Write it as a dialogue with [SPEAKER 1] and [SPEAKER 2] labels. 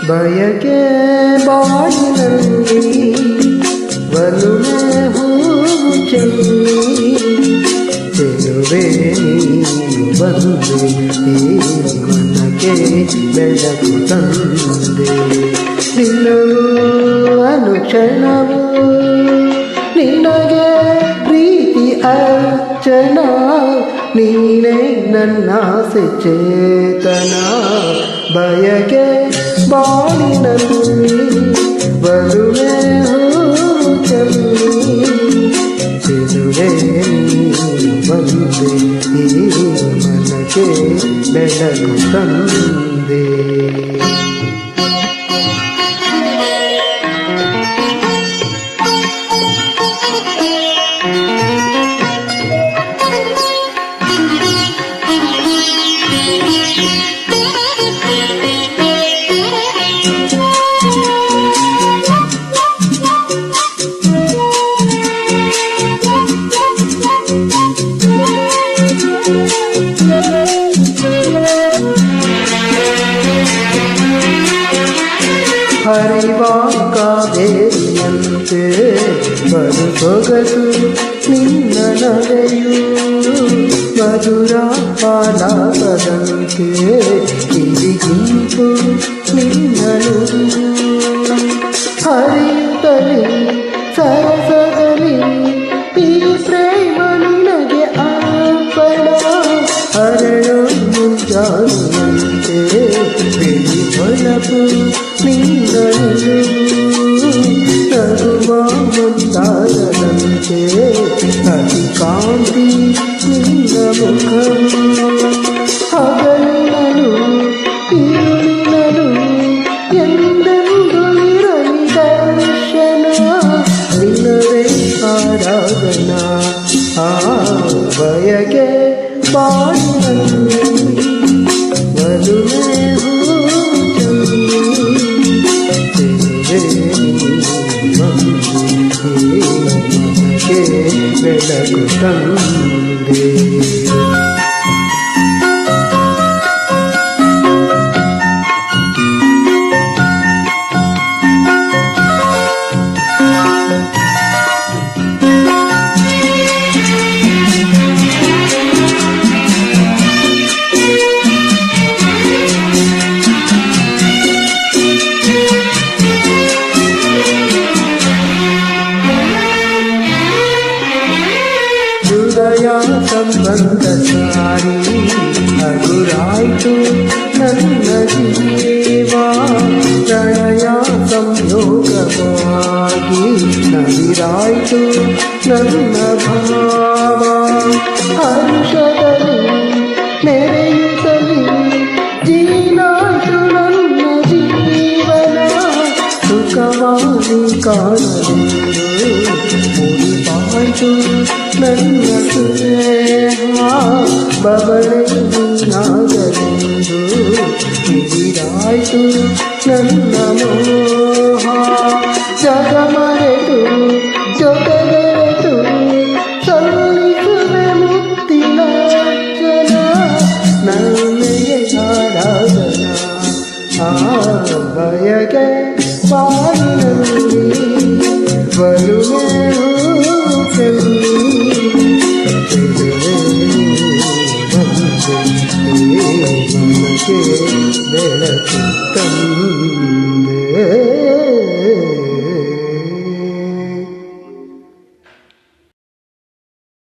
[SPEAKER 1] ಬಯಕೆ ಬಾಳಿನಲ್ಲಿ ಒಲುಮೆ ಹೂವು ಚೆಲ್ಲಿ ಚೆಲುವೆ ನೀನು ಬಂದೆ ಈ ಮನಕ್ಕೆ ಬೆಳಕು ತಂದೆ ನಿನ್ನವು ಅನುಕ್ಷಣವು ನಿನಗೆ ಪ್ರೀತಿ ಅರ್ಚನ ನೀನೇ ನನ್ನಾಸೆ ಚೇತನ ಬಯಕೆ ಬಾಳಿನಲ್ಲಿ ಬರುವೆ ಹೂವು ಚೆಲ್ಲಿ ಚೆಲುವೆ ನೀನು ಬಂದೆ ಈ ಮನಕ್ಕೆ ಬೆಳಕು ತಂದೆ ಹರಿವ ಕಾವೇರಿಯಂತೆ ಬರು ಸೊಗಸು ನಿನ್ನ ನಡೆಯು ಮಧುರ ಆಲಾಪದಂತೆ ಕಿವಿಗಿಂಪು ನಿನ್ನ ನುಡಿಯು ಹರಿಯುತ್ತಲೇ ಸರಸದಲ್ಲಿ ಈ ಪ್ರೇಮ ನಿನಗೆ ಅರ್ಪಣ ಹರಳು ಮುಂಜಾನೆಯಂತೆ ಬೆಳಿ ಹೊಳಪು ನಿನ್ನ ನಗುವ ಮಂದಾರದಂತೆ ಅತಿ ಕಾಂತಿ ನಿನ್ನ ಮುಖವು ಹಗಲಿನಲು ഇരുളിನಲು ಎಂದೆಂದು ಇರಲಿ ದರ್ಶನ ನಿನ್ನದೇ ಆರಾಧನಾ ಆ ಬಯಕೆ ಬಾಳಿನಲ್ಲಿ ಒಲುಮೆ ಬೆಳಕು ತಂದೆ ಹೃದಯ ಸಂಬಂಧ ಸಾರಿ ಹಗುರಾಯ್ತು ನನ್ನ ಜೀವ ಪ್ರಣಯ ಸಂಯೋಗವಾಗಿ ನವಿರಾಯ್ತು ನನ್ನ ಭಾವ ಹರ್ಷದಲ್ಲಿ ಮೆರೆಯುತ್ತಲಿ ಜೀನಾಯ್ತು ನನ್ನ ಜೀವನ ಸುಖವಾಗಿ ಕಾಣಲೆಂದು ಮುಡಿಪಾಯ್ತು ನನ್ನ ಸ್ನೇಹ ಬಬಳೆ ನಾಗಲೆಂದು ಇದಿರಾಯ್ತು ನನ್ನ ಮೋಹ ಜಗ ಮರೆತು ಜೊತೆಗೆರೆತು ಸಲ್ಲಿಸುವೆ ಮುತ್ತಿನ ಜನ ನನ್ನೆಯೇ ಆರಾಧನಾ ಆ ಬಯಕೆ ಬಾಳಿನಲ್ಲಿ ಒಲುಮೆ ಚೆಲ್ಲಿ ಮನಕ್ಕೆ ಬೆಳಕು ತಂದೆ